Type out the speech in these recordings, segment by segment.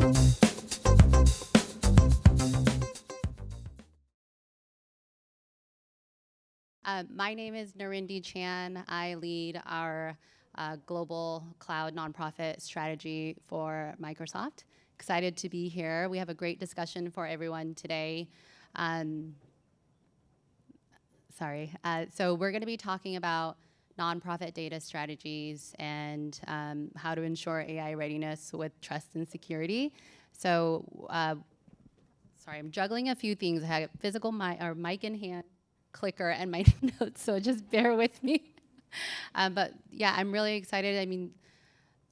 My name is Narindi Chan. I lead our global cloud nonprofit strategy for Microsoft. Excited to be here. We have a great discussion for everyone today. So we're going to be talking about nonprofit data strategies and how to ensure AI readiness with trust and security. So, sorry, I'm juggling a few things. I have physical mic in hand, clicker, and my notes, so just bear with me. But yeah, I'm really excited. I mean,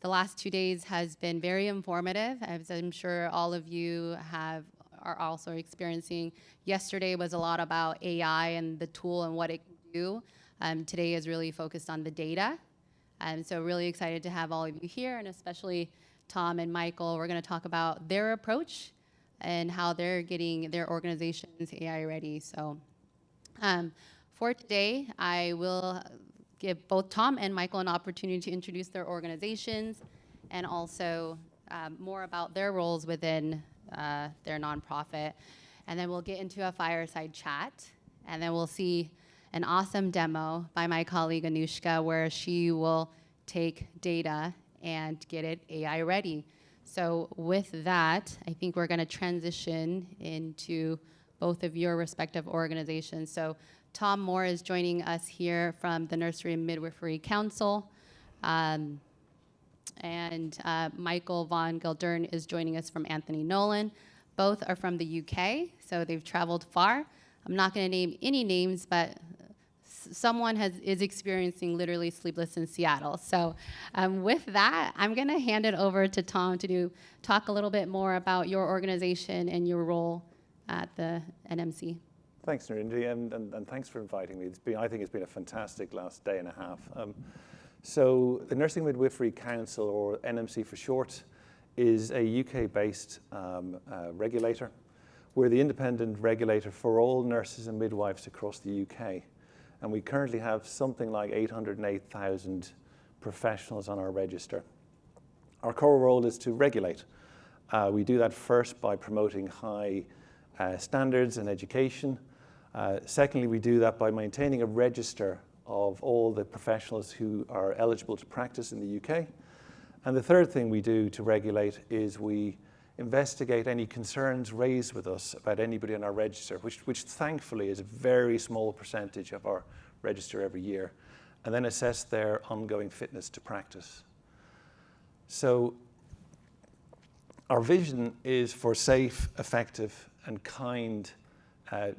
the last 2 days has been very informative, as I'm sure all of you are also experiencing. Yesterday was a lot about AI and the tool and what it can do. Today is really focused on the data. So really excited to have all of you here, and especially Tom and Michael. We're going to talk about their approach and how they're getting their organizations AI ready. So for today, I will give both Tom and Michael an opportunity to introduce their organizations and also more about their roles within their nonprofit. And then we'll get into a fireside chat, and then we'll see an awesome demo by my colleague Anushka, where she will take data and get it AI ready. So with that, I think we're going to transition into both of your respective organizations. So Tom Moore is joining us here from the Nursery and Midwifery Council. And Michael Von Geldern is joining us from Anthony Nolan. Both are from the UK, so they've traveled far. I'm not going to name any names, but someone is experiencing literally sleepless in Seattle. So with that, I'm going to hand it over to Tom to talk a little bit more about your organization and your role at the NMC. Thanks, Narindi, and thanks for inviting me. I think it's been a fantastic last day and a half. So the Nursing and Midwifery Council, or NMC for short, is a UK-based regulator. We're the independent regulator for all nurses and midwives across the UK. And we currently have something like 808,000 professionals on our register. Our core role is to regulate. We do that first by promoting high standards and education. Secondly, we do that by maintaining a register of all the professionals who are eligible to practice in the UK. And the third thing we do to regulate is we investigate any concerns raised with us about anybody on our register, which thankfully is a very small percentage of our register every year, and then assess their ongoing fitness to practice. So our vision is for safe, effective, and kind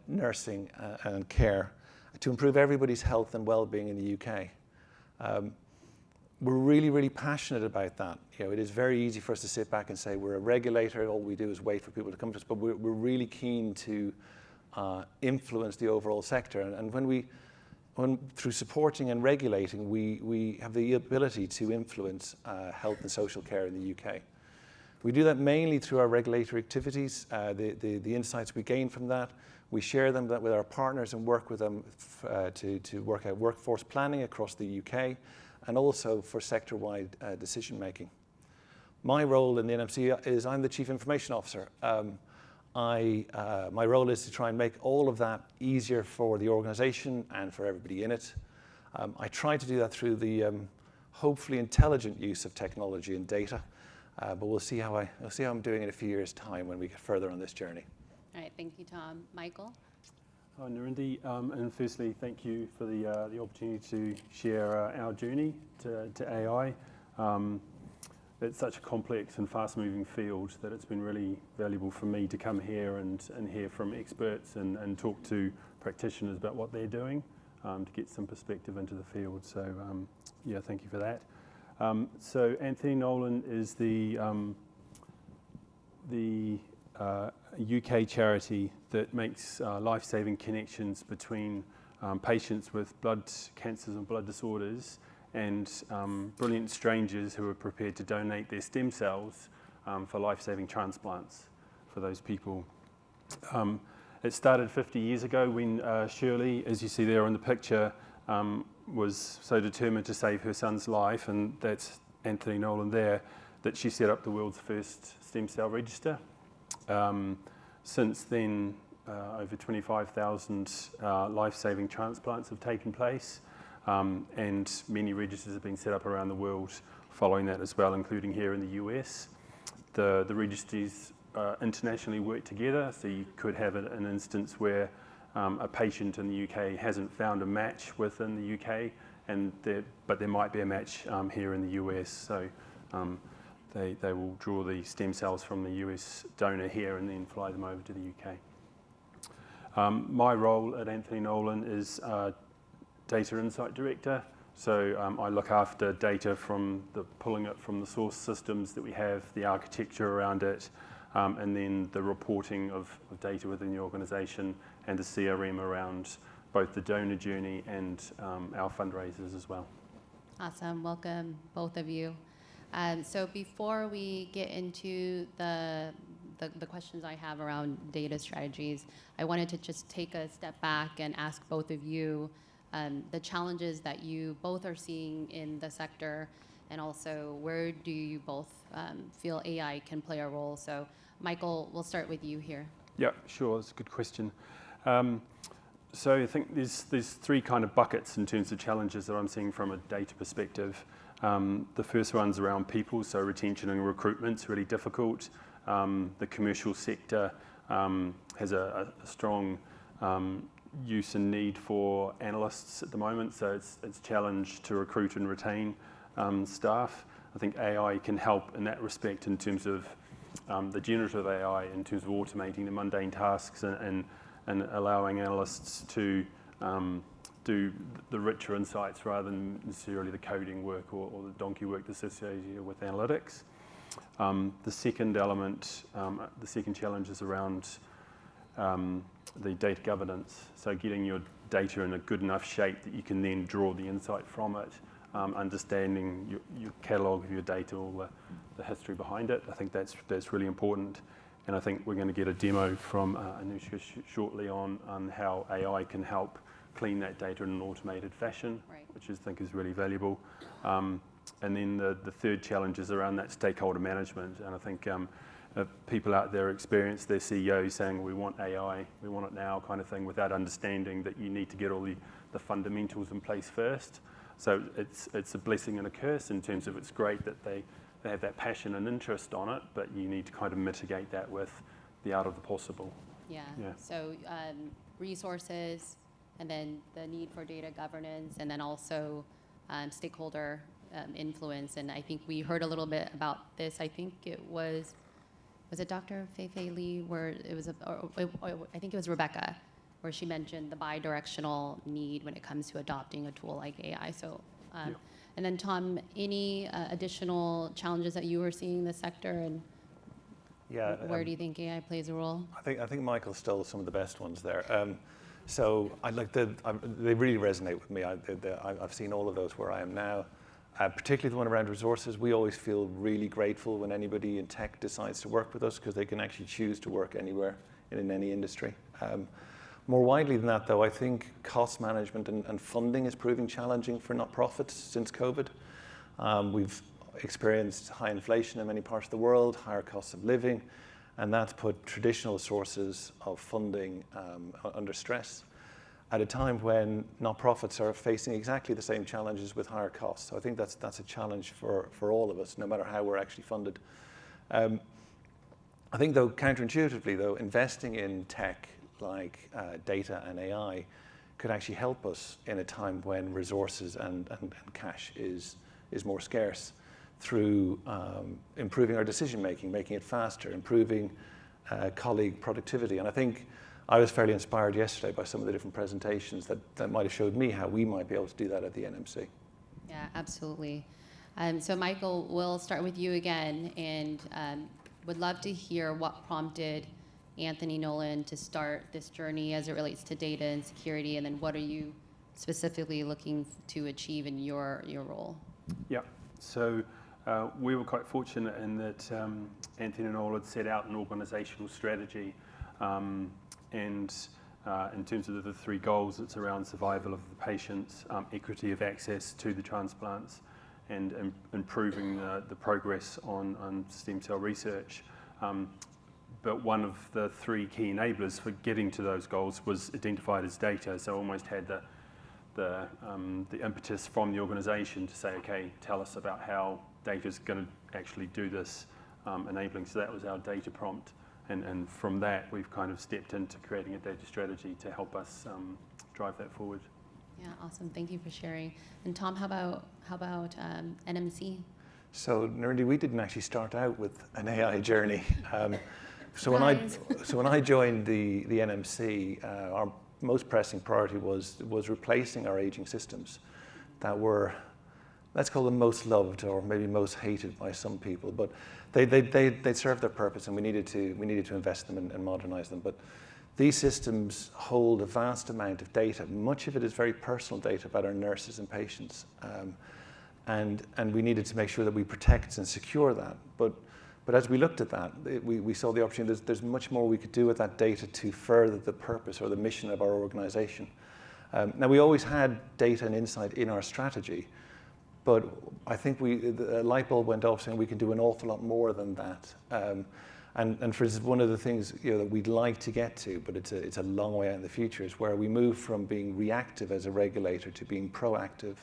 nursing and care to improve everybody's health and well-being in the UK. We're really, really passionate about that. You know, it is very easy for us to sit back and say we're a regulator, all we do is wait for people to come to us, but we're really keen to influence the overall sector. And when through supporting and regulating, we have the ability to influence health and social care in the UK. We do that mainly through our regulatory activities, the insights we gain from that. We share them with our partners and work with them to work out workforce planning across the UK, and also for sector-wide decision-making. My role in the NMC is I'm the Chief Information Officer. My role is to try and make all of that easier for the organization and for everybody in it. I try to do that through the hopefully intelligent use of technology and data, but we'll see how I'm doing in a few years' time when we get further on this journey. All right, thank you, Tom. Michael? Hi, Narindi, and firstly, thank you for the opportunity to share our journey to AI. It's such a complex and fast-moving field that it's been really valuable for me to come here and hear from experts and talk to practitioners about what they're doing to get some perspective into the field. So, yeah, thank you for that. So Anthony Nolan is the UK charity that makes life-saving connections between patients with blood cancers and blood disorders and brilliant strangers who are prepared to donate their stem cells for life-saving transplants for those people. It started 50 years ago when Shirley, as you see there in the picture, was so determined to save her son's life, and that's Anthony Nolan there, that she set up the world's first stem cell register. Since then, over 25,000 life-saving transplants have taken place, and many registers have been set up around the world following that as well, including here in the US. The registries internationally work together, so you could have an instance where a patient in the UK hasn't found a match within the UK, but there might be a match here in the US. So they will draw the stem cells from the US donor here and then fly them over to the UK. My role at Anthony Nolan is Data Insight Director. So I look after data from pulling it from the source systems that we have, the architecture around it, and then the reporting of data within the organisation and the CRM around both the donor journey and our fundraisers as well. Awesome. Welcome, both of you. So before we get into the questions I have around data strategies, I wanted to just take a step back and ask both of you the challenges that you both are seeing in the sector, and also where do you both feel AI can play a role? So Michael, we'll start with you here. Yeah, sure. That's a good question. So I think there's three kind of buckets in terms of challenges that I'm seeing from a data perspective. The first one's around people, so retention and recruitment's really difficult. The commercial sector has a strong use and need for analysts at the moment, so it's challenged to recruit and retain staff. I think AI can help in that respect in terms of the generative AI, in terms of automating the mundane tasks and allowing analysts to do the richer insights rather than necessarily the coding work or the donkey work that's associated with analytics. The second element, the second challenge is around the data governance. So getting your data in a good enough shape that you can then draw the insight from it, understanding your catalogue of your data, all the history behind it. I think that's really important. And I think we're going to get a demo from Anushka shortly on how AI can help clean that data in an automated fashion, Right. which I think is really valuable. And then the third challenge is around that stakeholder management. And I think people out there experience their CEOs saying, we want AI, we want it now kind of thing, without understanding that you need to get all the fundamentals in place first. So it's a blessing and a curse in terms of it's great that they have that passion and interest on it, but you need to kind of mitigate that with the art of the possible. Yeah. Yeah. So resources, and then the need for data governance, and then also stakeholder influence. And I think we heard a little bit about this. I think it was it Dr. Fei Li, where it was, I think it was Rebecca, where she mentioned the bi-directional need when it comes to adopting a tool like AI. So, Yeah. And then Tom, any additional challenges that you were seeing in the sector, and where do you think AI plays a role? I think Michael stole some of the best ones there. So they really resonate with me. I've seen all of those where I am now, particularly the one around resources. We always feel really grateful when anybody in tech decides to work with us, because they can actually choose to work anywhere in any industry. More widely than that, though, I think cost management and funding is proving challenging for not-profits since COVID. We've experienced high inflation in many parts of the world, higher costs of living, and that's put traditional sources of funding under stress at a time when not-profits are facing exactly the same challenges with higher costs. So I think that's a challenge for all of us, no matter how we're actually funded. I think, though, counterintuitively, though, investing in tech like data and AI could actually help us in a time when resources and cash is more scarce, through improving our decision making it faster, improving colleague productivity. And I think I was fairly inspired yesterday by some of the different presentations that might have showed me how we might be able to do that at the NMC. Yeah, absolutely. So Michael, we'll start with you again, and would love to hear what prompted Anthony Nolan to start this journey as it relates to data and security, and then what are you specifically looking to achieve in your role? Yeah, so we were quite fortunate in that Anthony Nolan had set out an organisational strategy, and in terms of the three goals, it's around survival of the patients, equity of access to the transplants, and improving the progress on stem cell research. But one of the 3 key enablers for getting to those goals was identified as data. So almost had the impetus from the organisation to say, okay, tell us about how data is going to actually do this enabling. So that was our data prompt. And from that, we've kind of stepped into creating a data strategy to help us drive that forward. Yeah, awesome. Thank you for sharing. And Tom, how about NMC? So, Nirindi, we didn't actually start out with an AI journey. So when I joined the NMC, our most pressing priority was replacing our aging systems that were, let's call them most loved or maybe most hated by some people, but they served their purpose, and we needed to invest in them and modernize them. But these systems hold a vast amount of data. Much of it is very personal data about our nurses and patients, and we needed to make sure that we protect and secure that. But as we looked at that, we saw the opportunity. There's much more we could do with that data to further the purpose or the mission of our organization. Now, we always had data and insight in our strategy, but I think the light bulb went off saying we can do an awful lot more than that. And for instance, one of the things that we'd like to get to, but it's a long way out in the future, is where we move from being reactive as a regulator to being proactive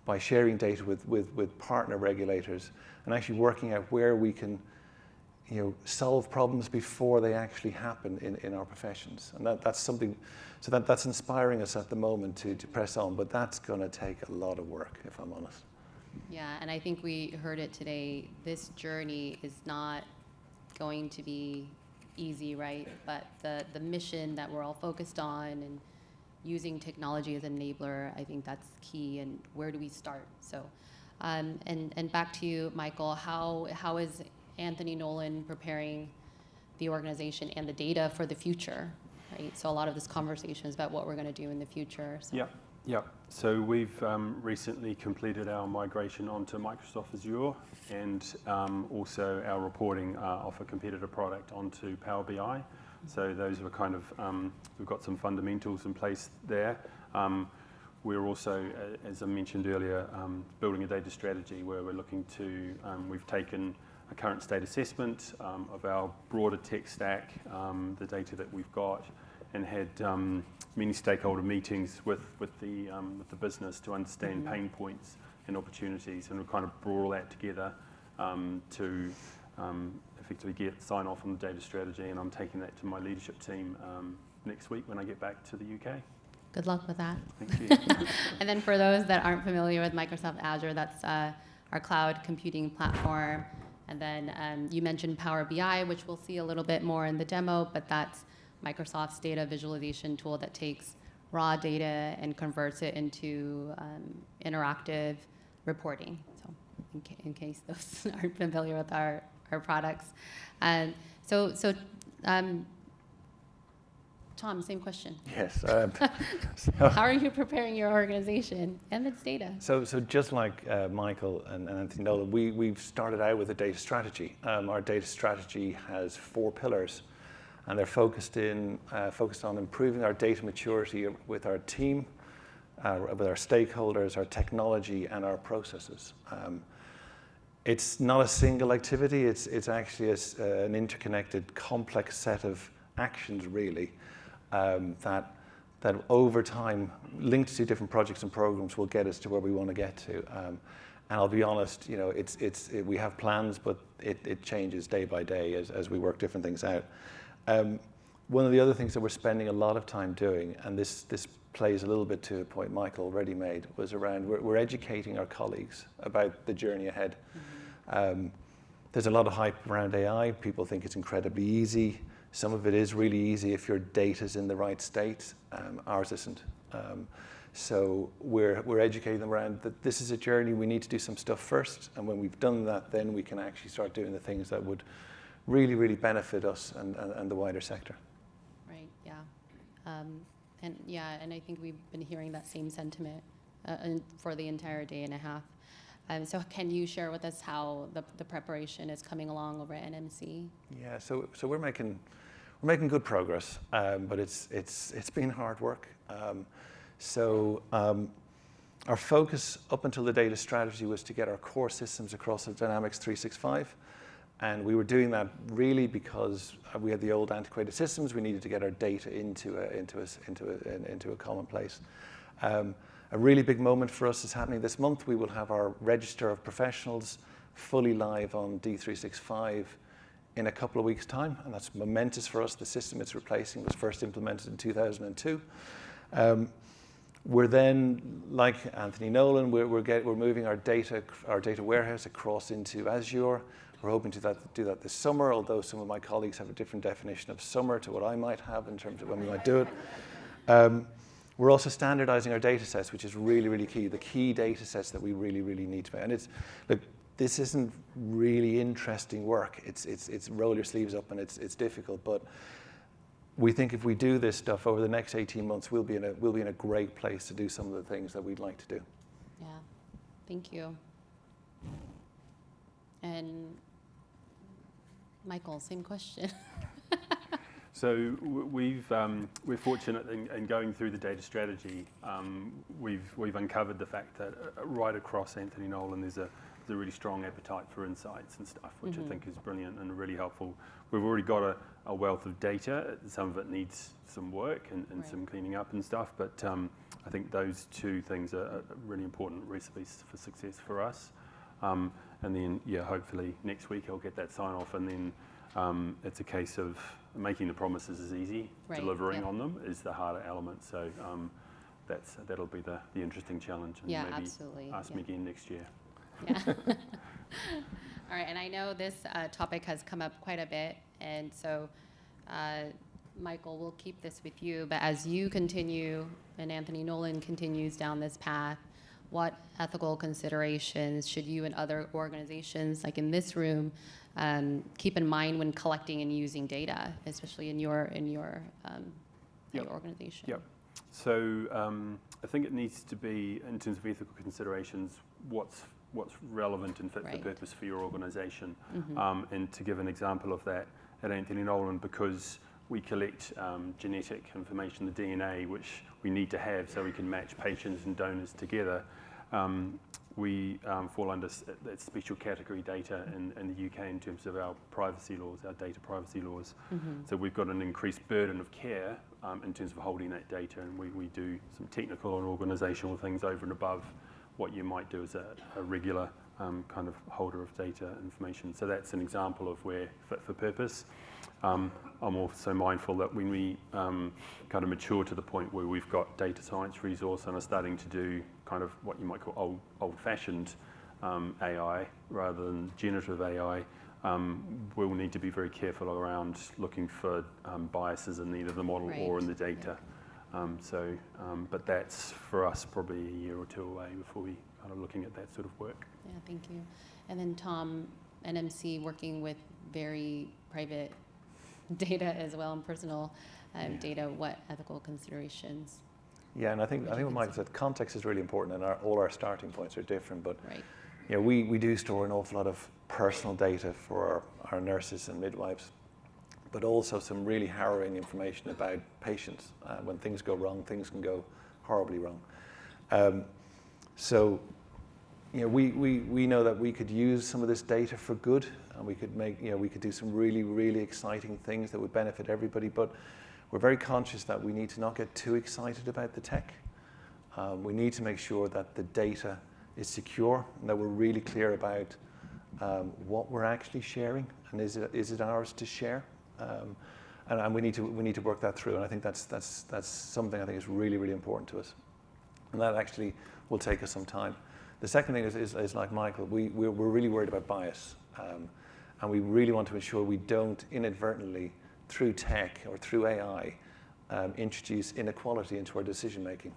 by sharing data with partner regulators and actually working out where we can solve problems before they actually happen in our professions. And that's something, so that's inspiring us at the moment to press on, but that's going to take a lot of work, if I'm honest. Yeah, and I think we heard it today. This journey is not going to be easy, right? But the mission that we're all focused on and using technology as an enabler, I think that's key. And where do we start? So, and back to you, Michael. How is Anthony Nolan preparing the organization and the data for the future, right? So a lot of this conversation is about what we're going to do in the future. So. Yeah. So we've recently completed our migration onto Microsoft Azure, and also our reporting off a competitor product onto Power BI. So those are kind of, we've got some fundamentals in place there. We're also, as I mentioned earlier, building a data strategy where we're looking to, we've taken a current state assessment of our broader tech stack, the data that we've got, and had many stakeholder meetings with the business to understand pain points and opportunities, and we've kind of brought all that together to effectively get sign off on the data strategy, and I'm taking that to my leadership team next week when I get back to the UK. Good luck with that. Thank you. And then for those that aren't familiar with Microsoft Azure, that's our cloud computing platform. And then you mentioned Power BI, which we'll see a little bit more in the demo, but that's Microsoft's data visualization tool that takes raw data and converts it into interactive reporting. So in case those aren't familiar with our products. Tom, same question. Yes. How are you preparing your organization and its data? So just like Michael and Anthony Nolan, we've started out with a data strategy. Our data strategy has 4 pillars, and they're focused on improving our data maturity with our team, with our stakeholders, our technology, and our processes. It's not a single activity. It's actually an interconnected, complex set of actions, really, that over time, linked to different projects and programs, will get us to where we want to get to. And I'll be honest, we have plans, but it changes day by day as we work different things out. One of the other things that we're spending a lot of time doing, and this plays a little bit to a point Michael already made, was around we're educating our colleagues about the journey ahead. There's a lot of hype around AI. People think it's incredibly easy. Some of it is really easy if your data's in the right state. Ours isn't. So we're educating them around that this is a journey. We need to do some stuff first, and when we've done that, then we can actually start doing the things that would really, really benefit us and the wider sector. Right. Yeah. And I think we've been hearing that same sentiment for the entire day and a half. So can you share with us how the preparation is coming along over at NMC? Yeah. So we're making good progress, but it's been hard work. Our focus up until the data strategy was to get our core systems across the Dynamics 365. And we were doing that really because we had the old antiquated systems. We needed to get our data into a common place. A really big moment for us is happening this month. We will have our register of professionals fully live on D365 in a couple of weeks' time, and that's momentous for us. The system it's replacing was first implemented in 2002. We're then, like Anthony Nolan, we're moving our data warehouse across into Azure. We're hoping to do that this summer, although some of my colleagues have a different definition of summer to what I might have in terms of when we might do it. We're also standardizing our data sets, which is really, really key, the key data sets that we really, really need to make. And look, this isn't really interesting work. It's roll your sleeves up and it's difficult, but we think if we do this stuff over the next 18 months, we'll be in a great place to do some of the things that we'd like to do. Yeah, thank you. And Michael, same question. So we're fortunate in going through the data strategy. We've uncovered the fact that right across Anthony Nolan there's a really strong appetite for insights and stuff, which I think is brilliant and really helpful. We've already got a wealth of data. Some of it needs some work and right. some cleaning up and stuff, but I think those two things are really important recipes for success for us. And then, hopefully next week I'll get that sign off, and then it's a case of making the promises is easy, right. delivering on them is the harder element. So that'll be the interesting challenge, and maybe absolutely. ask me again next year. Yeah. All right, and I know this topic has come up quite a bit, and so Michael, we'll keep this with you, but as you continue and Anthony Nolan continues down this path, what ethical considerations should you and other organizations, like in this room, keep in mind when collecting and using data, especially in your organization? Yep. So I think it needs to be, in terms of ethical considerations, what's relevant and fit for purpose for your organization. And to give an example of that, at Anthony Nolan, because we collect genetic information, the DNA, which we need to have so we can match patients and donors together. We fall under that special category data in the UK in terms of our privacy laws, our data privacy laws. So we've got an increased burden of care in terms of holding that data, and we do some technical and organisational things over and above what you might do as a regular kind of holder of data information. So that's an example of where fit for purpose. I'm also mindful that when we kind of mature to the point where we've got data science resource and are starting to do kind of what you might call old-fashioned AI rather than generative AI, we'll need to be very careful around looking for biases in either the model or in the data. But that's for us probably a year or two away before we kind of looking at that sort of work. Yeah, thank you. And then Tom, NMC working with very private data as well and personal data, what ethical considerations? Yeah, and I think what Michael said, context is really important, and all our starting points are different. But we do store an awful lot of personal data for our nurses and midwives, but also some really harrowing information about patients. When things go wrong, things can go horribly wrong. So we know that we could use some of this data for good, and we could do some really, really exciting things that would benefit everybody. But we're very conscious that we need to not get too excited about the tech. We need to make sure that the data is secure and that we're really clear about what we're actually sharing, and is it ours to share. And we need to work that through. And I think that's something I think is really, really important to us. And that actually will take us some time. The second thing is like Michael, we're really worried about bias. And we really want to ensure we don't inadvertently, through tech or through AI, introduce inequality into our decision making.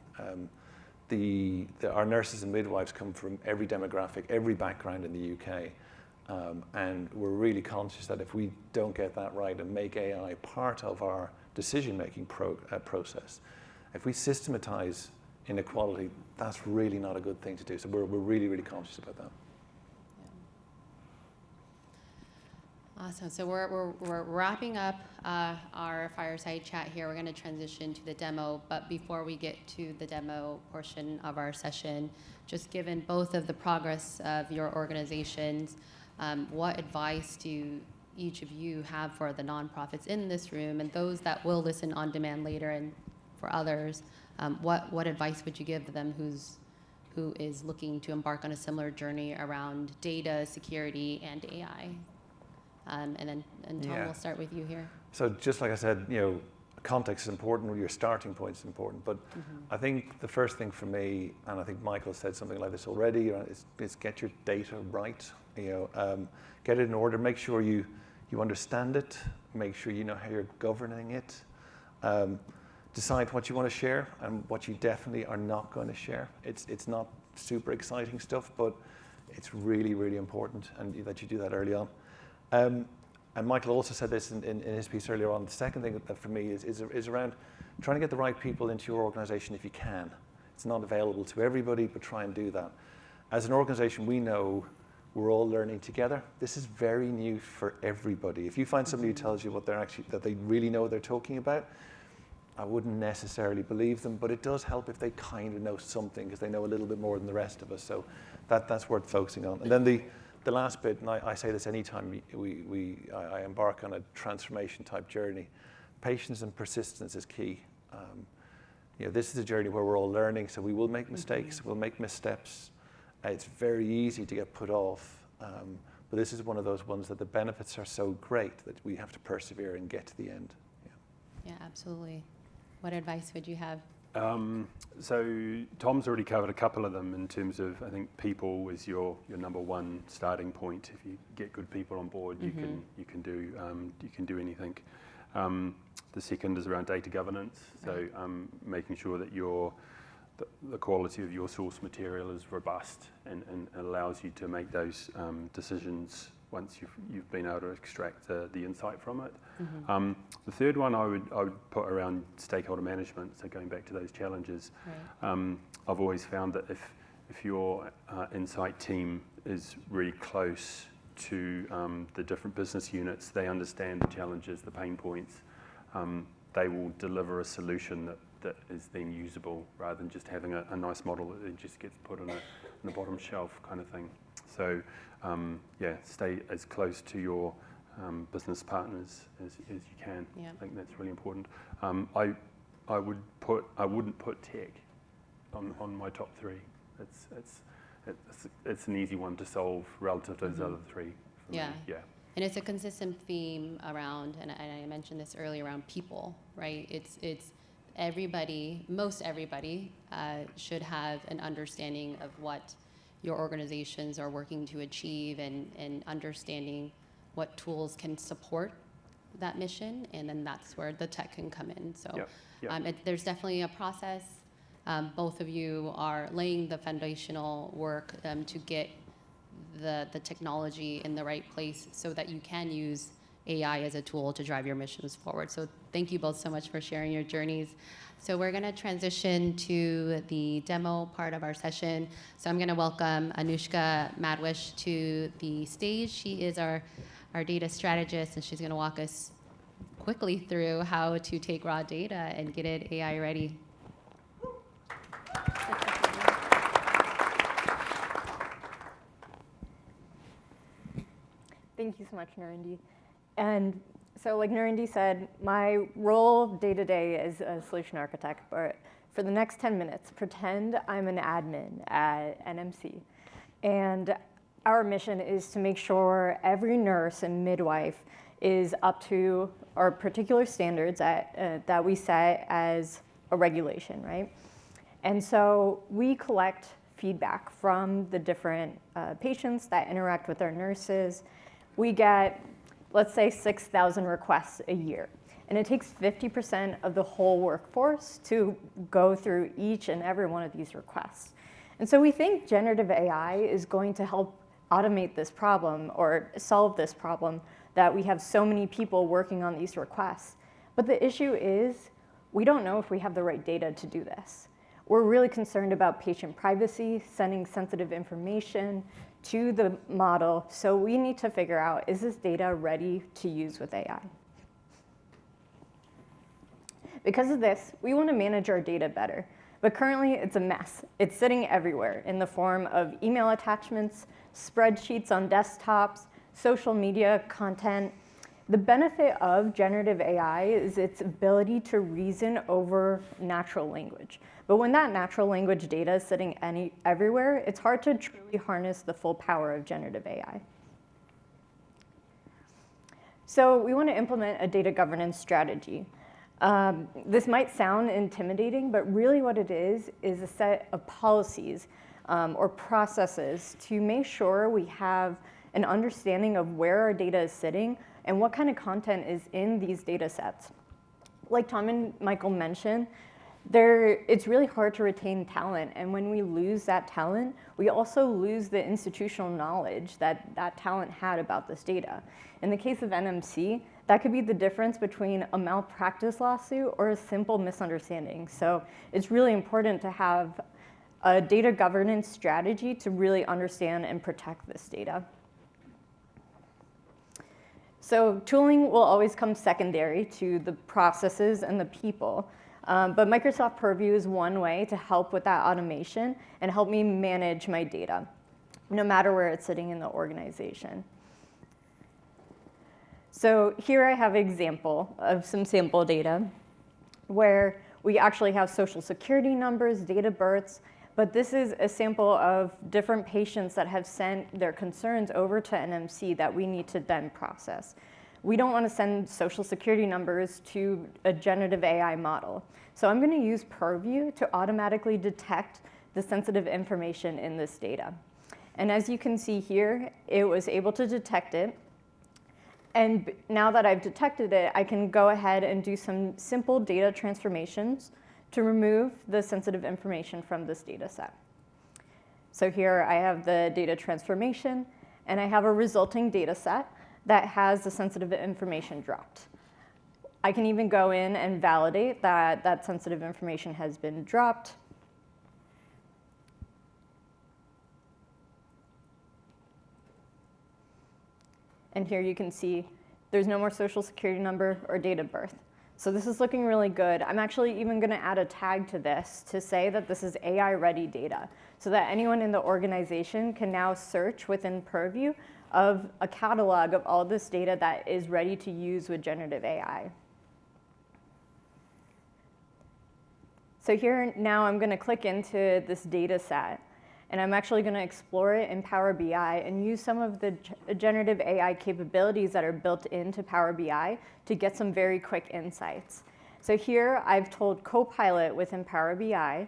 Our nurses and midwives come from every demographic, every background in the UK. And we're really conscious that if we don't get that right and make AI part of our decision-making process, if we systematize inequality, that's really not a good thing to do. So we're really, really conscious about that. Awesome. So we're wrapping up our fireside chat here. We're going to transition to the demo, but before we get to the demo portion of our session, just given both of the progress of your organizations, what advice do each of you have for the nonprofits in this room and those that will listen on demand later, and for others, what advice would you give them who is looking to embark on a similar journey around data security and AI? And Tom, Yeah. we'll start with you here. So just like I said, context is important, your starting point is important, but I think the first thing for me, and I think Michael said something like this already, is get your data right. Get it in order, make sure you understand it, make sure you know how you're governing it, decide what you want to share and what you definitely are not going to share. It's not super exciting stuff, but it's really, really important and that you do that early on. And Michael also said this in his piece earlier on. The second thing that for me is around trying to get the right people into your organization if you can. It's not available to everybody, but try and do that. As an organization, we know we're all learning together. This is very new for everybody. If you find somebody who tells you that they really know what they're talking about, I wouldn't necessarily believe them, but it does help if they kind of know something, because they know a little bit more than the rest of us. So that's worth focusing on. And then the last bit, and I say this anytime I embark on a transformation type journey, patience and persistence is key. This is a journey where we're all learning, so we will make mistakes, we'll make missteps. It's very easy to get put off, but this is one of those ones that the benefits are so great that we have to persevere and get to the end. Yeah, absolutely. What advice would you have? So Tom's already covered a couple of them in terms of, I think people is your number one starting point. If you get good people on board, you can do anything. The second is around data governance. So making sure that the quality of your source material is robust and allows you to make those decisions once you've been able to extract the insight from it. The third one I would put around stakeholder management, so going back to those challenges. Right. I've always found that if your insight team is really close to the different business units, they understand the challenges, the pain points, they will deliver a solution that is then usable rather than just having a nice model that just gets put on the bottom shelf kind of thing. So stay as close to your business partners as you can. Yeah. I think that's really important. I wouldn't put tech on my top three. It's an easy one to solve relative to those other three. For me. Yeah. And it's a consistent theme around, and I mentioned this earlier, around people, right? It's everybody, most everybody should have an understanding of what your organizations are working to achieve and understanding what tools can support that mission, and then that's where the tech can come in. So there's definitely a process. Both of you are laying the foundational work to get the technology in the right place so that you can use AI as a tool to drive your missions forward. So thank you both so much for sharing your journeys. So we're going to transition to the demo part of our session. So I'm going to welcome Anushka Madwish to the stage. She is our data strategist, and she's going to walk us quickly through how to take raw data and get it AI ready. Thank you so much, Narinder. And so like Narinder said, my role day-to-day is a solution architect, but for the next 10 minutes, pretend I'm an admin at NMC. And our mission is to make sure every nurse and midwife is up to our particular standards that we set as a regulation, right? And so we collect feedback from the different patients that interact with our nurses. We get, let's say, 6,000 requests a year. And it takes 50% of the whole workforce to go through each and every one of these requests. And so we think generative AI is going to help automate this problem or solve this problem that we have so many people working on these requests. But the issue is we don't know if we have the right data to do this. We're really concerned about patient privacy, sending sensitive information to the model. So we need to figure out, is this data ready to use with AI? Because of this, we want to manage our data better. But currently, it's a mess. It's sitting everywhere in the form of email attachments, spreadsheets on desktops, social media content. The benefit of generative AI is its ability to reason over natural language. But when that natural language data is sitting everywhere, it's hard to truly harness the full power of generative AI. So we want to implement a data governance strategy. This might sound intimidating, but really what it is a set of policies or processes to make sure we have an understanding of where our data is sitting and what kind of content is in these data sets. Like Tom and Michael mentioned, it's really hard to retain talent, and when we lose that talent, we also lose the institutional knowledge that that talent had about this data. In the case of NMC, that could be the difference between a malpractice lawsuit or a simple misunderstanding. So it's really important to have a data governance strategy to really understand and protect this data. So tooling will always come secondary to the processes and the people. But Microsoft Purview is one way to help with that automation and help me manage my data, no matter where it's sitting in the organization. So here I have an example of some sample data where we actually have social security numbers, date of births, but this is a sample of different patients that have sent their concerns over to NMC that we need to then process. We don't want to send social security numbers to a generative AI model. So I'm going to use Purview to automatically detect the sensitive information in this data. And as you can see here, it was able to detect it. And now that I've detected it, I can go ahead and do some simple data transformations to remove the sensitive information from this data set. So here I have the data transformation, and I have a resulting data set that has the sensitive information dropped. I can even go in and validate that that sensitive information has been dropped. And here you can see there's no more social security number or date of birth. So this is looking really good. I'm actually even going to add a tag to this to say that this is AI-ready data, so that anyone in the organization can now search within Purview of a catalog of all this data that is ready to use with generative AI. So here now I'm going to click into this data set, and I'm actually going to explore it in Power BI and use some of the generative AI capabilities that are built into Power BI to get some very quick insights. So here I've told Copilot within Power BI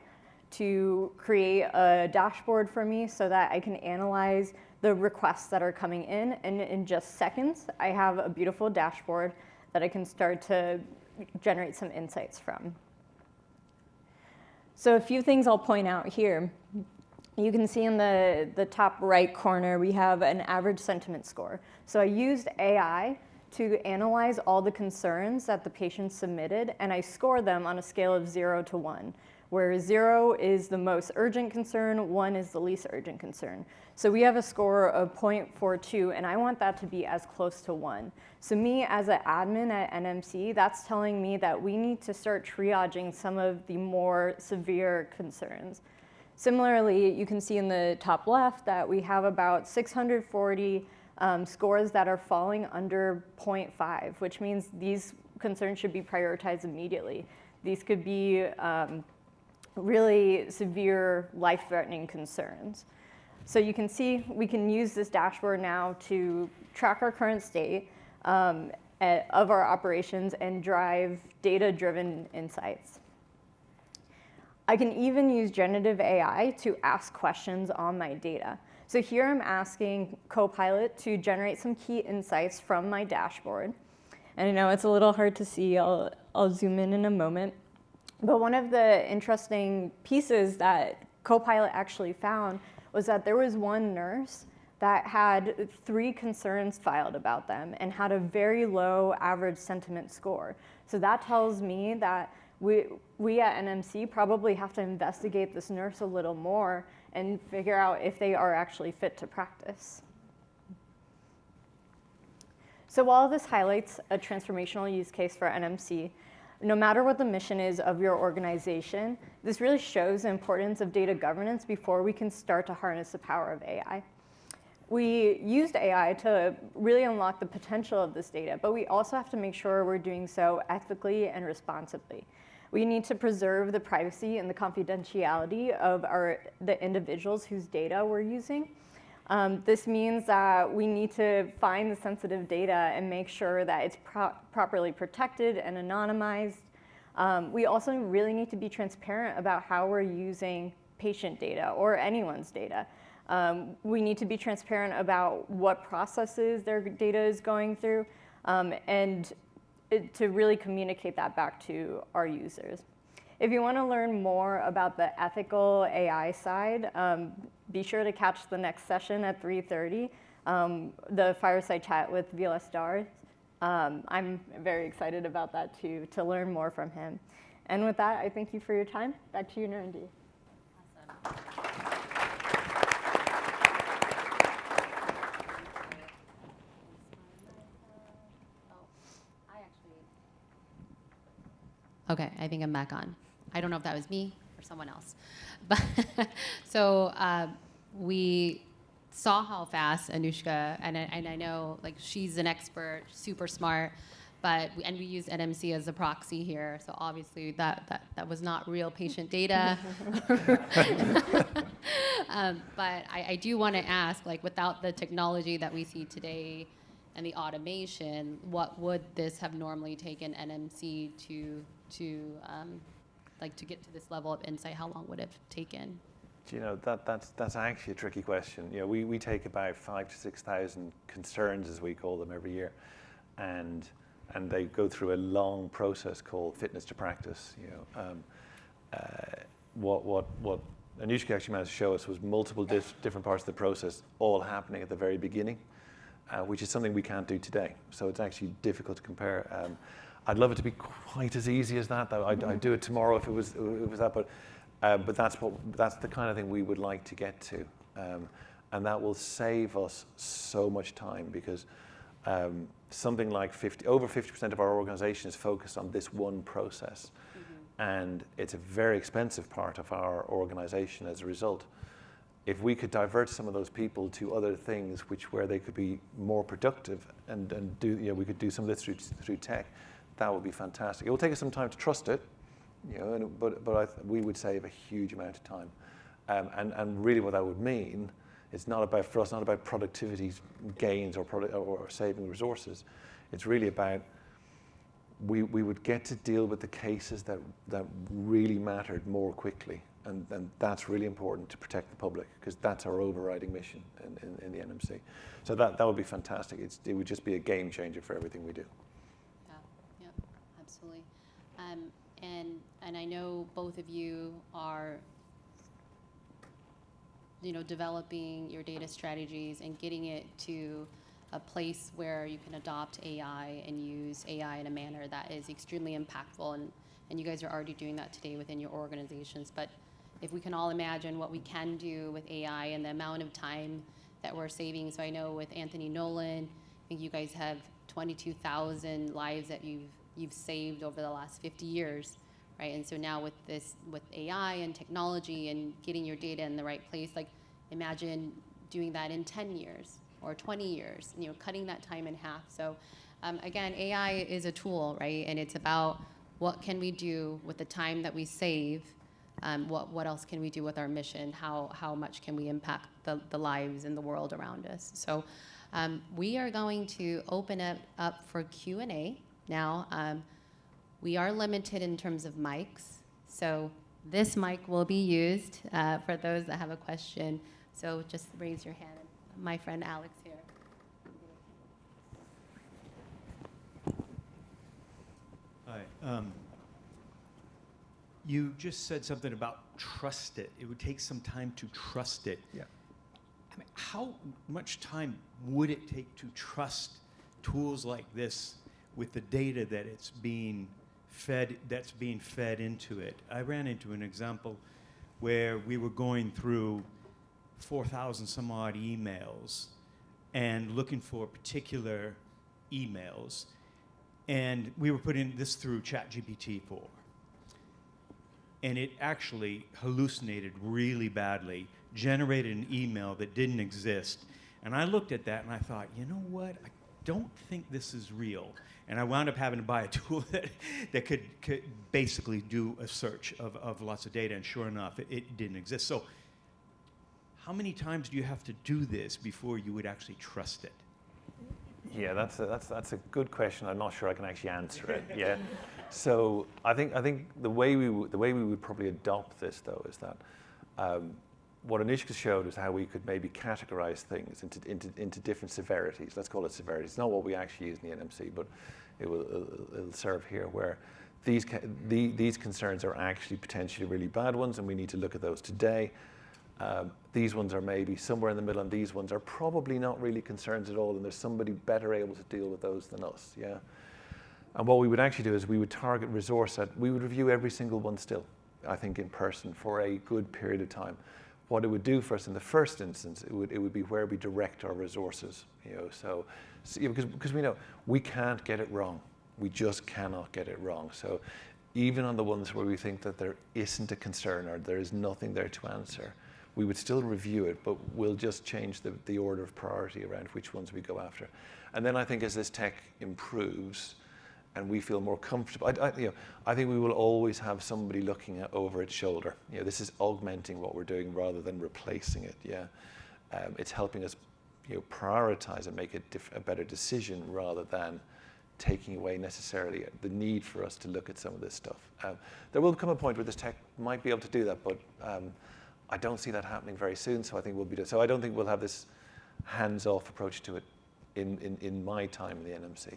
to create a dashboard for me so that I can analyze the requests that are coming in, and in just seconds, I have a beautiful dashboard that I can start to generate some insights from. So a few things I'll point out here. You can see in the top right corner, we have an average sentiment score. So I used AI to analyze all the concerns that the patient submitted, and I score them on a scale of 0 to 1, where 0 is the most urgent concern, 1 is the least urgent concern. So we have a score of 0.42, and I want that to be as close to 1. So me as an admin at NMC, that's telling me that we need to start triaging some of the more severe concerns. Similarly, you can see in the top left that we have about 640 scores that are falling under 0.5, which means these concerns should be prioritized immediately. These could be really severe, life-threatening concerns. So you can see we can use this dashboard now to track our current state of our operations and drive data-driven insights. I can even use generative AI to ask questions on my data. So here I'm asking Copilot to generate some key insights from my dashboard. And I know it's a little hard to see. I'll zoom in a moment. But one of the interesting pieces that Copilot actually found was that there was one nurse that had 3 concerns filed about them and had a very low average sentiment score. So that tells me that we at NMC probably have to investigate this nurse a little more and figure out if they are actually fit to practice. So while this highlights a transformational use case for NMC, no matter what the mission is of your organization, this really shows the importance of data governance before we can start to harness the power of AI. We used AI to really unlock the potential of this data, but we also have to make sure we're doing so ethically and responsibly. We need to preserve the privacy and the confidentiality of the individuals whose data we're using. This means that we need to find the sensitive data and make sure that it's properly protected and anonymized. We also really need to be transparent about how we're using patient data or anyone's data. We need to be transparent about what processes their data is going through, and to really communicate that back to our users. If you want to learn more about the ethical AI side, be sure to catch the next session at 3:30, the fireside chat with Vilas Dar. I'm very excited about that too, to learn more from him. And with that, I thank you for your time. Back to you, Narinder. Awesome. Okay, I think I'm back on. I don't know if that was me or someone else. But so we saw how fast Anushka, and I know like she's an expert, super smart, and we use NMC as a proxy here. So obviously that was not real patient data. But I do want to ask, like, without the technology that we see today and the automation, what would this have normally taken NMC to get to this level of insight? How long would it have taken? You know, that's actually a tricky question. You know, we take about 5,000 to 6,000 concerns, as we call them, every year, and they go through a long process called fitness to practice. You know, what Anushka actually managed to show us was multiple different parts of the process all happening at the very beginning, which is something we can't do today. So it's actually difficult to compare. I'd love it to be quite as easy as that. I'd do it tomorrow if it was that. But that's the kind of thing we would like to get to, and that will save us so much time, because something like over 50% of our organization is focused on this one process, and it's a very expensive part of our organization as a result. If we could divert some of those people to other things where they could be more productive and do, you know, we could do some of this through tech, that would be fantastic. It will take us some time to trust it, you know, but we would save a huge amount of time. And really what that would mean, it's not about, for us, not about productivity gains or saving resources. It's really about, we would get to deal with the cases that really mattered more quickly. And that's really important to protect the public, because that's our overriding mission in the NMC. So that would be fantastic. It would just be a game changer for everything we do. Yeah, absolutely. And I know both of you are, you know, developing your data strategies and getting it to a place where you can adopt AI and use AI in a manner that is extremely impactful. And you guys are already doing that today within your organizations. But if we can all imagine what we can do with AI and the amount of time that we're saving. So I know with Anthony Nolan, I think you guys have 22,000 lives that you've saved over the last 50 years, right? And so now with AI and technology and getting your data in the right place, like imagine doing that in 10 years or 20 years, you know, cutting that time in half. So again, AI is a tool, right? And it's about what can we do with the time that we save. What else can we do with our mission? How much can we impact the lives in the world around us? So we are going to open it up for Q&A now. We are limited in terms of mics, so this mic will be used for those that have a question. So just raise your hand. My friend Alex here. Hi. You just said something about trust it. It would take some time to trust it. Yeah. I mean, how much time would it take to trust tools like this with the data that that's being fed into it? I ran into an example where we were going through 4,000 some odd emails and looking for particular emails. And we were putting this through ChatGPT 4. And it actually hallucinated really badly, generated an email that didn't exist. And I looked at that and I thought, you know what? I don't think this is real. And I wound up having to buy a tool that could basically do a search of lots of data, and sure enough, it didn't exist. So how many times do you have to do this before you would actually trust it? Yeah, that's a good question. I'm not sure I can actually answer it. Yeah. So I think the way we would probably adopt this, though, is that what Anishka showed is how we could maybe categorize things into different severities. Let's call it severities. It's not what we actually use in the NMC, but it'll serve here, where these concerns are actually potentially really bad ones, and we need to look at those today. These ones are maybe somewhere in the middle, and these ones are probably not really concerns at all, and there's somebody better able to deal with those than us. Yeah. And what we would actually do is we would target resource we would review every single one still, I think, in person for a good period of time. What it would do for us in the first instance, it would be where we direct our resources. Because we know we can't get it wrong. We just cannot get it wrong. So even on the ones where we think that there isn't a concern or there is nothing there to answer, we would still review it, but we'll just change the order of priority around which ones we go after. And then I think as this tech improves and we feel more comfortable, I think we will always have somebody looking over its shoulder. This is augmenting what we're doing rather than replacing it. Yeah, it's helping us prioritize and make a better decision rather than taking away necessarily the need for us to look at some of this stuff. There will come a point where this tech might be able to do that, but I don't see that happening very soon. So I think so I don't think we'll have this hands-off approach to it in my time in the NMC.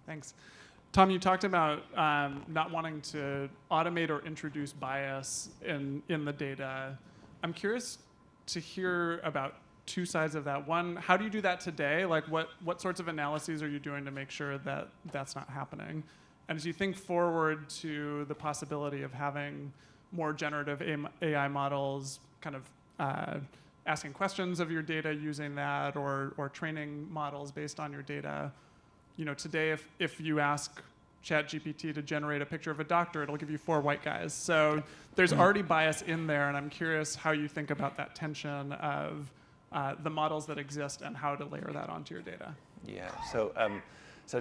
Thanks. Tom, you talked about not wanting to automate or introduce bias in the data. I'm curious to hear about two sides of that. One, how do you do that today? Like what sorts of analyses are you doing to make sure that that's not happening? And as you think forward to the possibility of having more generative AI models kind of asking questions of your data using that or training models based on your data, today if you ask ChatGPT to generate a picture of a doctor, it'll give you 4 white guys. So there's already bias in there, and I'm curious how you think about that tension of the models that exist and how to layer that onto your data. Yeah. So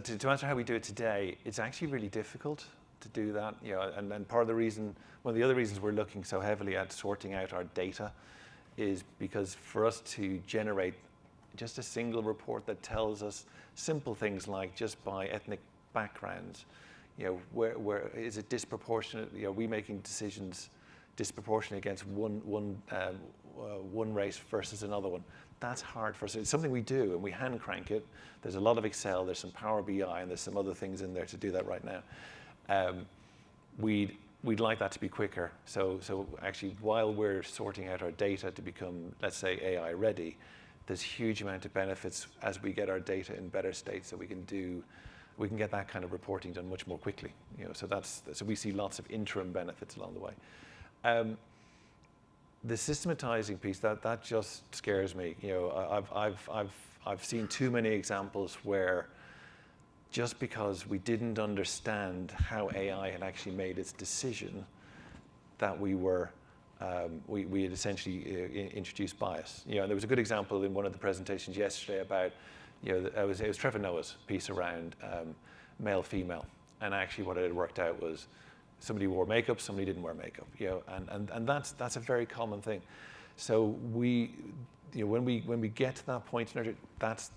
to answer how we do it today, it's actually really difficult to do that. And part of the reason, one of the other reasons we're looking so heavily at sorting out our data is because for us to generate just a single report that tells us simple things like just by ethnic backgrounds, where is it disproportionate? Are we making decisions disproportionate against one race versus another one? That's hard for us. It's something we do, and we hand crank it. There's a lot of Excel, there's some Power BI, and there's some other things in there to do that right now. We'd like that to be quicker. So actually, while we're sorting out our data to become, let's say, AI ready, there's huge amount of benefits as we get our data in better state, so we can get that kind of reporting done much more quickly. So we see lots of interim benefits along the way. The systematizing piece that just scares me. I've seen too many examples where just because we didn't understand how AI had actually made its decision, that we had essentially introduced bias. There was a good example in one of the presentations yesterday about, it was Trevor Noah's piece around male-female, and actually what it had worked out was somebody wore makeup, somebody didn't wear makeup. And that's a very common thing. So when we get to that point, that's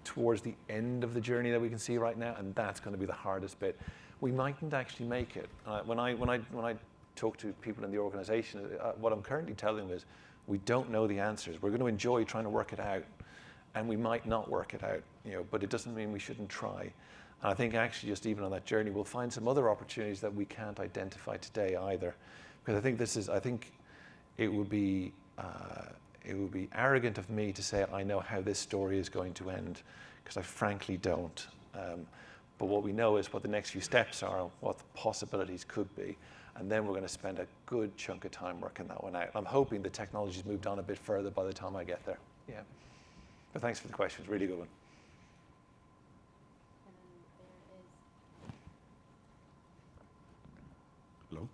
towards the end of the journey that we can see right now, and that's going to be the hardest bit. We mightn't actually make it. When I talk to people in the organization, what I'm currently telling them is we don't know the answers. We're going to enjoy trying to work it out, and we might not work it out, but it doesn't mean we shouldn't try. And I think actually just even on that journey, we'll find some other opportunities that we can't identify today either. Because I think it would be arrogant of me to say I know how this story is going to end, because I frankly don't. But what we know is what the next few steps are, what the possibilities could be. And then we're going to spend a good chunk of time working that one out. I'm hoping the technology's moved on a bit further by the time I get there. Yeah. But thanks for the question. It's a really good one. Hello.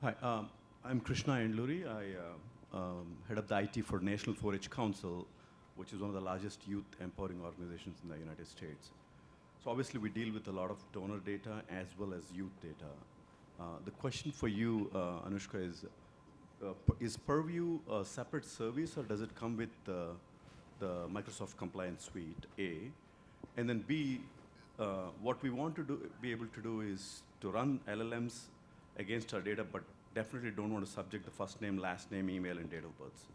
Hi, I'm Krishna Endluri. I head up the IT for National 4-H Council, which is one of the largest youth empowering organizations in the United States. So obviously we deal with a lot of donor data as well as youth data. The question for you, Anushka, is Purview a separate service or does it come with the Microsoft Compliance Suite, A? And then B, what we want to be able to do is to run LLMs against our data, but definitely don't want to subject the first name, last name, email, and date of birth.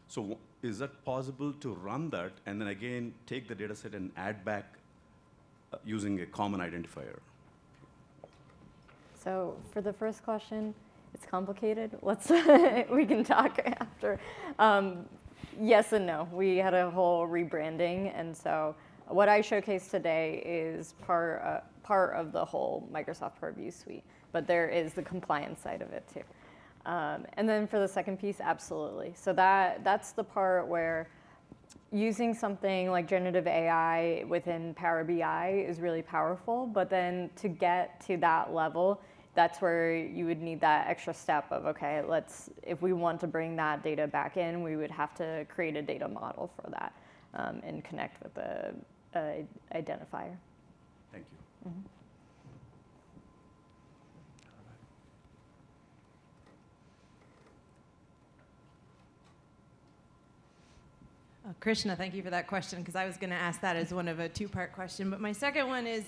So is that possible to run that and then again take the data set and add back using a common identifier? So for the first question, it's complicated. Let's we can talk after. Yes and no. We had a whole rebranding, and so what I showcased today is part of the whole Microsoft Purview suite, but there is the compliance side of it too. And then for the second piece, absolutely. So that's the part where using something like generative AI within Power BI is really powerful, but then to get to that level, that's where you would need that extra step of, okay, if we want to bring that data back in, we would have to create a data model for that and connect with the identifier. Thank you. Mm-hmm. Krishna, thank you for that question, because I was going to ask that as one of a two-part question. But my second one is,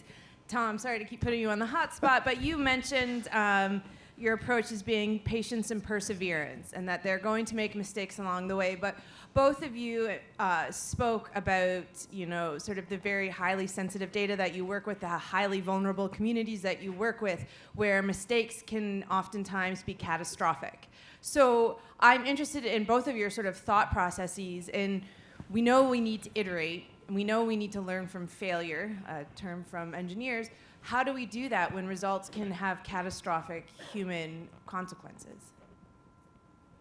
Tom, sorry to keep putting you on the hot spot, but you mentioned your approach as being patience and perseverance, and that they're going to make mistakes along the way. But both of you spoke about, sort of the very highly sensitive data that you work with, the highly vulnerable communities that you work with, where mistakes can oftentimes be catastrophic. So I'm interested in both of your sort of thought processes. We know we need to iterate, and we know we need to learn from failure, a term from engineers. How do we do that when results can have catastrophic human consequences?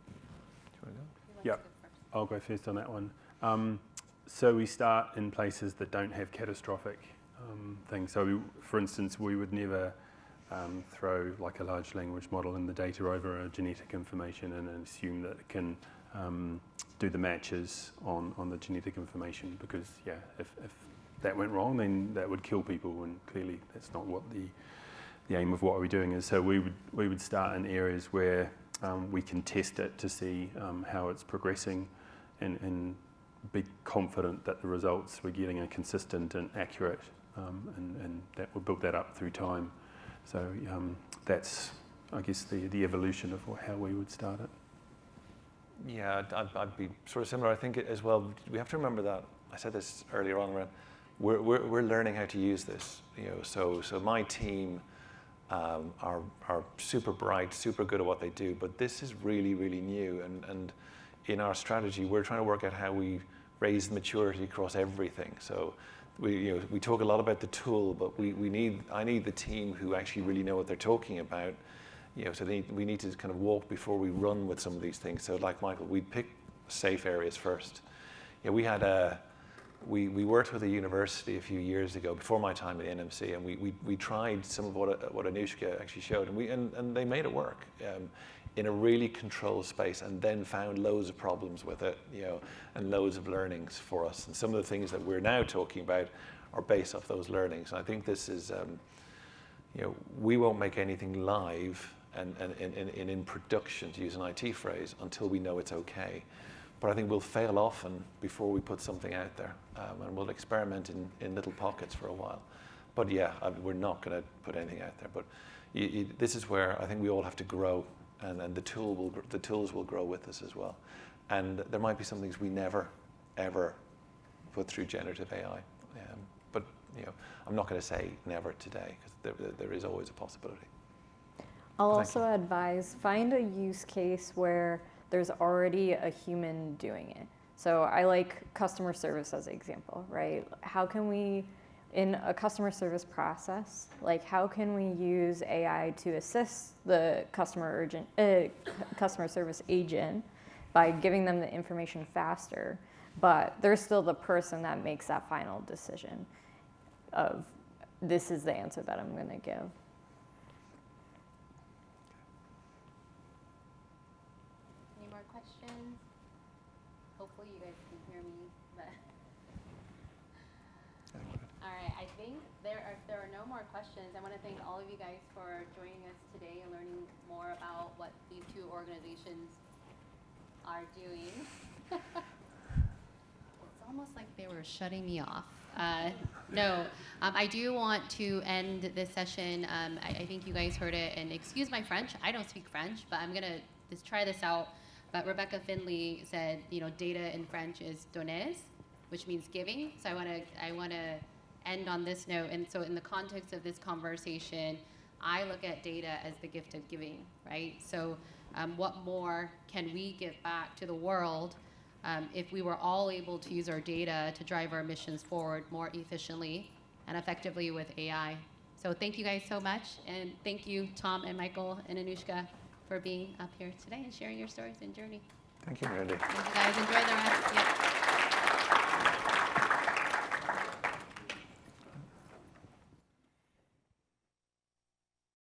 Do you want to go? Yeah, I'll go first on that one. So we start in places that don't have catastrophic things. So for instance, we would never throw like a large language model in the data over a genetic information and assume that it can do the matches on the genetic information, because if that went wrong, then that would kill people, and clearly that's not what the aim of what we're doing is. So we would start in areas where we can test it to see how it's progressing and be confident that the results we're getting are consistent and accurate, and that we'll build that up through time. So that's, I guess, the evolution of how we would start it. Yeah, I'd be sort of similar. I think as well, we have to remember that, I said this earlier on, around we're learning how to use this. So my team are super bright, super good at what they do, but this is really, really new. And in our strategy, we're trying to work out how we raise maturity across everything. So we talk a lot about the tool, but I need the team who actually really know what they're talking about. So we need to kind of walk before we run with some of these things. So like Michael, we'd pick safe areas first. We had we worked with a university a few years ago, before my time at NMC, and we tried some of what Anushka actually showed, and they made it work in a really controlled space, and then found loads of problems with it, and loads of learnings for us. And some of the things that we're now talking about are based off those learnings. And I think this is, we won't make anything live and in production, to use an IT phrase, until we know it's okay. But I think we'll fail often before we put something out there, and we'll experiment in little pockets for a while. But we're not going to put anything out there. But this is where I think we all have to grow, and the tools will grow with us as well. And there might be some things we never, ever put through generative AI. But I'm not going to say never today, because there is always a possibility. I'll also advise, find a use case where there's already a human doing it. So I like customer service as an example, right? How can we in a customer service process, like how can we use AI to assist the customer service agent by giving them the information faster, but they're still the person that makes that final decision of this is the answer that I'm going to give. Any more questions? Hopefully you guys can hear me. But all right, I think if there are no more questions, I want to thank all of you guys for joining us today and learning more about what these two organizations are doing. It's almost like they were shutting me off. No, I do want to end this session. I think you guys heard it, and excuse my French. I don't speak French, but I'm gonna just try this out. But Rebecca Finley said, data in French is donner, which means giving. So I wanna end on this note. And so in the context of this conversation, I look at data as the gift of giving, right? So what more can we give back to the world if we were all able to use our data to drive our missions forward more efficiently and effectively with AI? So thank you guys so much. And thank you, Tom and Michael and Anushka, for being up here today and sharing your stories and journey. Thank you, Randy. Thank you guys. Enjoy